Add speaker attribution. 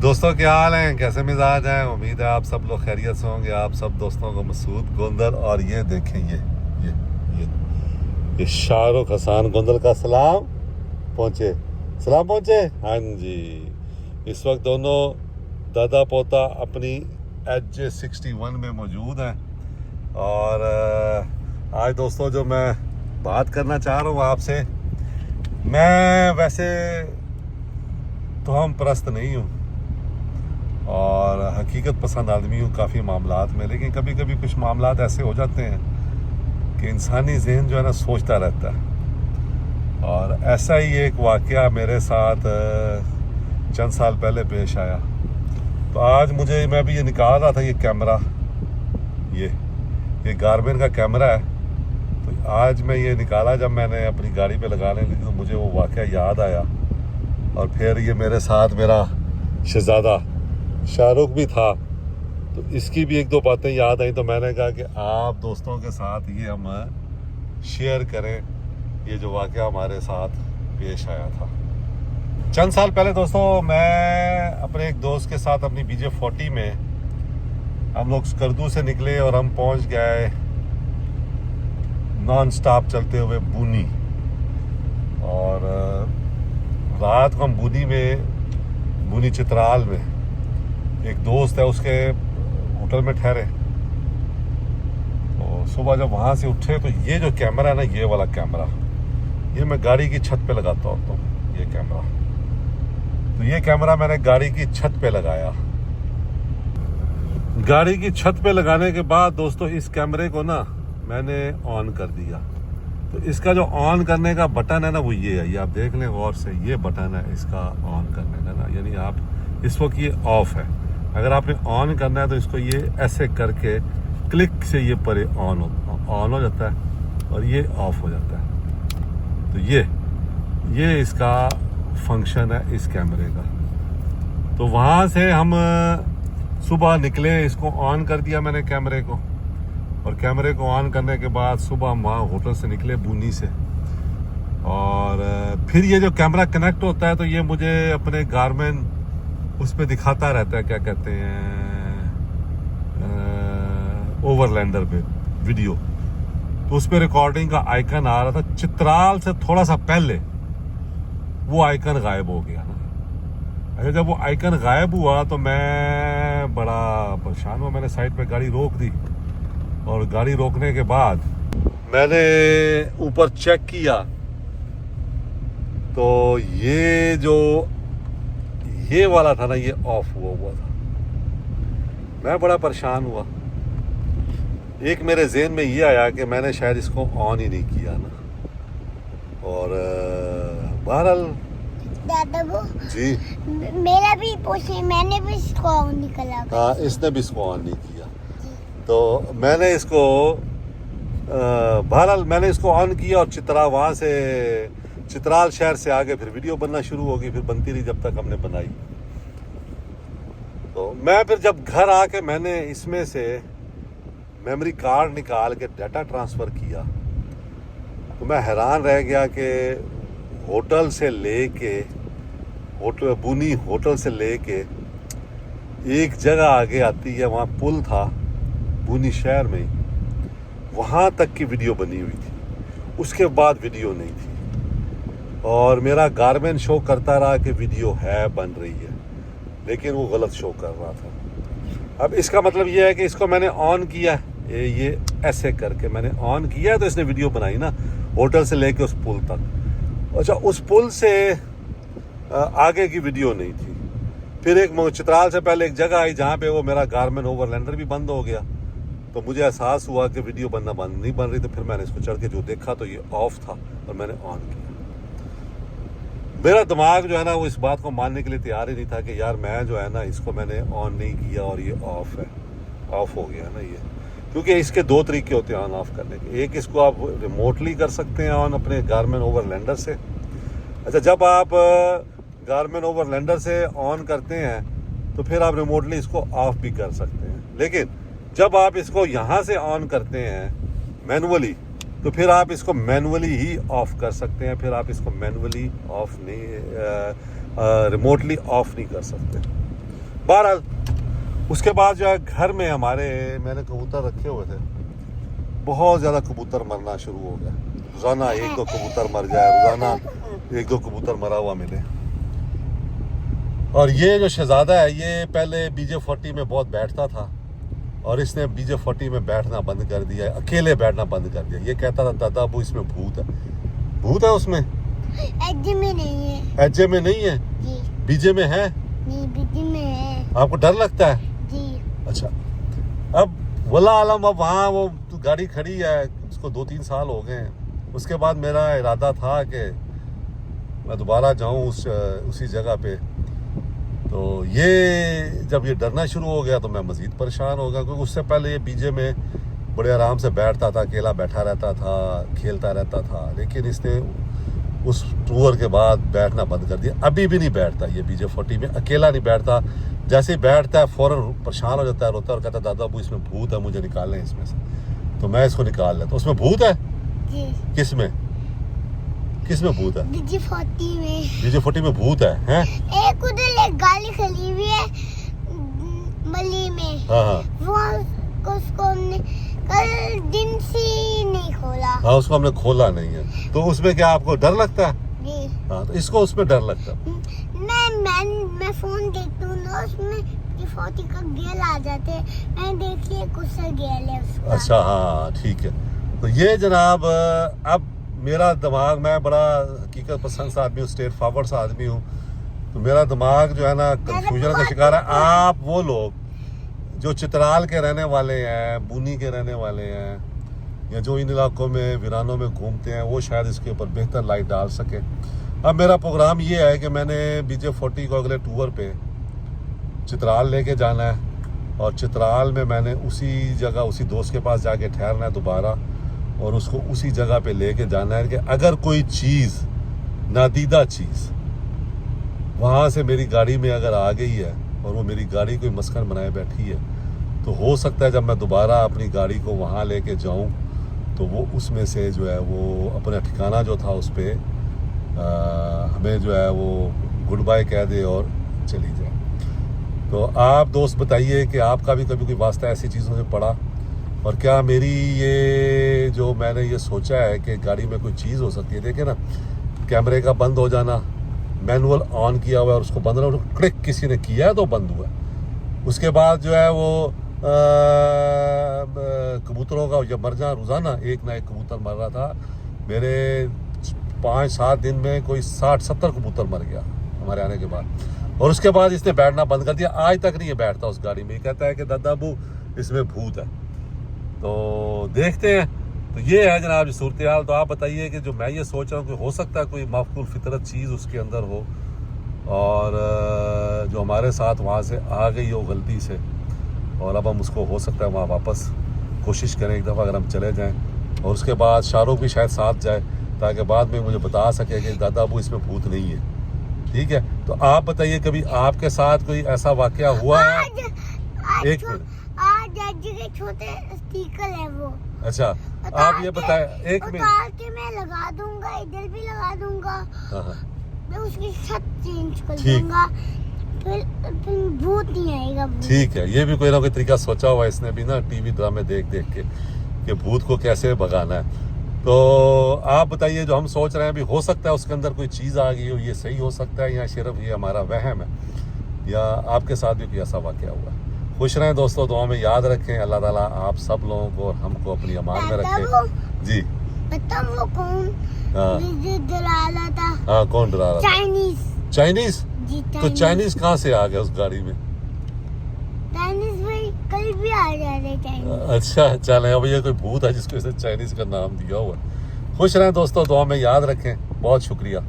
Speaker 1: दोस्तों क्या हाल हैं, कैसे मिजाज हैं। उम्मीद है आप सब लोग खैरियत से होंगे। आप सब दोस्तों को मसूद गोंदल और ये देखें ये शाहरुख हसन गोंदल का सलाम पहुंचे। हाँ जी, इस वक्त दोनों दादा पोता अपनी HJ61 में मौजूद हैं। और आज दोस्तों जो मैं बात करना चाह रहा हूँ आपसे, मैं वैसे तो हम परस्त नहीं हूँ और हकीकत पसंद आदमी हूँ काफ़ी मामलात में, लेकिन कभी कभी कुछ मामलात ऐसे हो जाते हैं कि इंसानी जहन जो है ना सोचता रहता है। और ऐसा ही एक वाक़या मेरे साथ चंद साल पहले पेश आया। तो आज मैं भी ये निकाल रहा था, ये कैमरा, ये गार्मिन का कैमरा है। तो आज मैं ये निकाला जब मैंने अपनी गाड़ी पे लगाने लगी तो मुझे वो वाक़या याद आया। और फिर ये मेरे साथ मेरा शहज़ादा शाहरुख भी था, तो इसकी भी एक दो बातें याद आई। तो मैंने कहा कि आप दोस्तों के साथ ये हम शेयर करें, ये जो वाक़या हमारे साथ पेश आया था चंद साल पहले। दोस्तों मैं अपने एक दोस्त के साथ अपनी BJ40 में हम लोग स्कर्दू से निकले और हम पहुंच गए नॉन स्टॉप चलते हुए बूनी। और रात को हम बूनी चित्राल में एक दोस्त है, उसके होटल में ठहरे। तो सुबह जब वहाँ से उठे तो ये जो कैमरा है ना, ये वाला कैमरा, ये मैं गाड़ी की छत पे लगाता हूँ। तो ये कैमरा मैंने गाड़ी की छत पे लगाया। गाड़ी की छत पे लगाने के बाद दोस्तों इस कैमरे को ना मैंने ऑन कर दिया। तो इसका जो ऑन करने का बटन है ना, वो ये है, ये आप देख लें गौर से, ये बटन है इसका ऑन करने का ना। यानी आप इस वक्त ये ऑफ है, अगर आपने ऑन करना है तो इसको ये ऐसे करके क्लिक से ये परे ऑन हो जाता है और ये ऑफ हो जाता है। तो ये इसका फंक्शन है इस कैमरे का। तो वहाँ से हम सुबह निकले, इसको ऑन कर दिया मैंने कैमरे को। और कैमरे को ऑन करने के बाद सुबह हम वहाँ होटल से निकले बूनी से। और फिर ये जो कैमरा कनेक्ट होता है तो ये मुझे अपने गार्मिन उस पर दिखाता रहता है, क्या कहते हैं, ओवरलैंडर पे वीडियो। तो उस पर रिकॉर्डिंग का आइकन आ रहा था। चित्राल से थोड़ा सा पहले वो आइकन गायब हो गया ना। अच्छा, जब वो आइकन गायब हुआ तो मैं बड़ा परेशान हुआ। मैंने साइड पे गाड़ी रोक दी और गाड़ी रोकने के बाद मैंने ऊपर चेक किया तो ये वाला था ना, ये ऑफ हुआ था। मैं बड़ा परेशान हुआ। एक मेरे ज़हन में ये आया कि मैंने शायद इसको ऑन ही नहीं किया ना। और बहरहाल जी
Speaker 2: मेरा भी मैंने भी इसको ऑन नहीं किया।
Speaker 1: हाँ, इसने भी इसको ऑन नहीं किया। तो मैंने इसको बहरहाल मैंने इसको ऑन किया और वहाँ से चित्राल शहर से आगे फिर वीडियो बनना शुरू होगी, फिर बनती रही जब तक हमने बनाई। तो मैं फिर जब घर आके मैंने इसमें से मेमोरी कार्ड निकाल के डाटा ट्रांसफ़र किया तो मैं हैरान रह गया कि बूनी होटल से लेके एक जगह आगे आती है, वहाँ पुल था बूनी शहर में, वहाँ तक की वीडियो बनी हुई थी। उसके बाद वीडियो नहीं थी। और मेरा गार्मिन शो करता रहा कि वीडियो है, बन रही है, लेकिन वो गलत शो कर रहा था। अब इसका मतलब ये है कि इसको मैंने ऑन किया, ये ऐसे करके मैंने ऑन किया तो इसने वीडियो बनाई ना, होटल से लेके उस पुल तक। अच्छा, उस पुल से आगे की वीडियो नहीं थी। फिर एक चित्राल से पहले एक जगह आई जहाँ पे वो मेरा गार्मिन ओवरलैंडर भी बंद हो गया। तो मुझे एहसास हुआ कि वीडियो नहीं बन रही। तो फिर मैंने इसको चढ़ के जो देखा तो ये ऑफ था और मैंने ऑन किया। मेरा दिमाग जो है ना वो इस बात को मानने के लिए तैयार ही नहीं था कि यार मैं जो है ना इसको मैंने ऑन नहीं किया और ये ऑफ है, ऑफ हो गया ना ये। क्योंकि इसके दो तरीके होते हैं ऑन ऑफ करने के। एक, इसको आप रिमोटली कर सकते हैं ऑन अपने गार्मिन ओवरलैंडर से। अच्छा, जब आप गार्मिन ओवरलैंडर से ऑन करते हैं तो फिर आप रिमोटली इसको ऑफ भी कर सकते हैं। लेकिन जब आप इसको यहाँ से ऑन करते हैं मैनुअली, तो फिर आप इसको मैनुअली ही ऑफ कर सकते हैं। फिर आप इसको मैनुअली ऑफ नहीं, रिमोटली ऑफ नहीं कर सकते। बहरहाल उसके बाद जो है घर में हमारे मैंने कबूतर रखे हुए थे, बहुत ज़्यादा कबूतर मरना शुरू हो गया। रोज़ाना एक दो कबूतर मर जाए, रोज़ाना एक दो कबूतर मरा हुआ मिले। और ये जो शहजादा है ये पहले BJ40 में बहुत बैठता था और इसने BJ40 में बैठना बंद कर दिया, अकेले बैठना बंद कर दिया। ये कहता था दादा अबू इसमें भूत है। भूत है उसमें?
Speaker 2: एजे में नहीं है।
Speaker 1: एजे में नहीं है
Speaker 2: जी।
Speaker 1: बीजे में है?
Speaker 2: नहीं, बीजे में है
Speaker 1: आपको डर लगता है?
Speaker 2: जी।
Speaker 1: अच्छा, अब वल्लाह आलम, अब वहाँ वो गाड़ी खड़ी है, उसको 2-3 साल हो गए हैं। उसके बाद मेरा इरादा था कि मैं दोबारा जाऊँ उसी जगह पे। तो ये जब ये डरना शुरू हो गया तो मैं मज़ीद परेशान हो गया, क्योंकि उससे पहले ये बीजे में बड़े आराम से बैठता था, अकेला बैठा रहता था, खेलता रहता था। लेकिन इसने उस टूर के बाद बैठना बंद कर दिया। अभी भी नहीं बैठता ये BJ40 में, अकेला नहीं बैठता। जैसे ही बैठता है फ़ौरन परेशान हो जाता है, रोता है और कहता है दादा अबू इसमें भूत है, मुझे निकालना है इसमें से। तो मैं इसको निकाल लेता। उसमें भूत है?
Speaker 2: जी।
Speaker 1: किसमें भूत है?
Speaker 2: BJ40 में।
Speaker 1: BJ40 में भूत है? हैं?
Speaker 2: एक उधर एक गाड़ी खड़ी हुई है मली में।
Speaker 1: हाँ हाँ
Speaker 2: वो उसको हमने कल दिन से नहीं खोला।
Speaker 1: हाँ, उसको हमने खोला नहीं है। तो उसमें क्या आपको डर लगता है?
Speaker 2: जी।
Speaker 1: हाँ, तो इसको उसमें डर लगता है।
Speaker 2: मैं फोन देखती हूँ ना, उसमें BJ40 का गेल आ जाते हैं। मैं देखिए कुछ सा गेल है उसका।
Speaker 1: अच्छा हाँ ठीक है। तो ये जनाब अब मेरा दिमाग, मैं बड़ा हकीकत पसंद सा आदमी हूँ, स्ट्रेट फॉरवर्ड सा आदमी हूँ। तो मेरा दिमाग जो है ना कंफ्यूजन का शिकार है। आप वो लोग जो चित्राल के रहने वाले हैं, बूनी के रहने वाले हैं, या जो इन इलाकों में वीरानों में घूमते हैं, वो शायद इसके ऊपर बेहतर लाइट डाल सके। अब मेरा प्रोग्राम ये है कि मैंने BJ40 को अगले टूर पे चित्राल लेके जाना है और चित्राल में मैंने उसी जगह उसी दोस्त के पास जाके ठहरना है दोबारा और उसको उसी जगह पे लेके जाना है कि अगर कोई चीज़, नादीदा चीज़ वहाँ से मेरी गाड़ी में अगर आ गई है और वो मेरी गाड़ी कोई मस्कन बनाए बैठी है, तो हो सकता है जब मैं दोबारा अपनी गाड़ी को वहाँ लेके जाऊँ तो वो उसमें से जो है वो अपना ठिकाना जो था उस पर हमें जो है वो गुड बाय कह दे और चली जाए। तो आप दोस्त बताइए कि आपका भी कभी कोई वास्ता ऐसी चीज़ों से पड़ा, और क्या मेरी ये जो मैंने ये सोचा है कि गाड़ी में कोई चीज़ हो सकती है। देखिए ना, कैमरे का बंद हो जाना, मैनुअल ऑन किया हुआ है और उसको बंद होना, क्लिक किसी ने किया है तो बंद हुआ। उसके बाद जो है वो कबूतरों का जब मर जाना, रोज़ाना एक ना एक कबूतर मर रहा था। मेरे 5-7 दिन में कोई 60-70 कबूतर मर गया हमारे आने के बाद। और उसके बाद इसने बैठना बंद कर दिया, आज तक नहीं ये बैठता उस गाड़ी में। कहता है कि दादा अबू इसमें भूत है। तो देखते हैं। तो ये है जनाब जी सूरत हाल। तो आप बताइए कि जो मैं ये सोच रहा हूँ कि हो सकता है कोई माकूल फितरत चीज़ उसके अंदर हो और जो हमारे साथ वहाँ से आ गई हो गलती से, और अब हम उसको हो सकता है वहाँ वापस कोशिश करें एक दफ़ा अगर हम चले जाएं, और उसके बाद शाहरुख भी शायद साथ जाए ताकि बाद में मुझे बता सके कि दादा अबू इसमें भूत नहीं है। ठीक है, तो आप बताइए कभी आपके साथ कोई ऐसा वाकया हुआ है? एक मिनट,
Speaker 2: आज के छोटे स्टिकर है वो।
Speaker 1: अच्छा आप ये बताएं, एक मिनट
Speaker 2: के मैं लगा दूंगा, इधर भी लगा दूंगा।
Speaker 1: हाँ।
Speaker 2: मैं उसकी छत चेंज कर
Speaker 1: ठीक।
Speaker 2: दूंगा, फिर भूत नहीं आएगा।
Speaker 1: ठीक है, ये भी कोई ना कोई तरीका सोचा हुआ है इसने भी ना, टीवी ड्रामे देख देख के कि भूत को कैसे भगाना है। तो आप बताइए जो हम सोच रहे हैं भी हो सकता है उसके अंदर कोई चीज़ आ गई हो, ये सही हो सकता है या सिर्फ ये हमारा वहम है, या आपके साथ भी कोई ऐसा वाकया हुआ है? खुश रहें दोस्तों, दुआ में याद रखें। अल्लाह ताला आप सब लोगों को और हमको अपनी अमान में रखे। जी
Speaker 2: पता वो कौन डरा रहा था?
Speaker 1: हाँ, कौन डरा रहा था? चाइनीज। तो चाइनीज कहाँ से आ गया उस गाड़ी में?
Speaker 2: चाइनीज भाई कल भी आ जा रहे चाइनीज।
Speaker 1: अच्छा चलें, अब ये कोई भूत है जिसको इसने चाइनीज का नाम दिया हुआ है। खुश रहें दोस्तों, दुआ में याद रखें। बहुत शुक्रिया।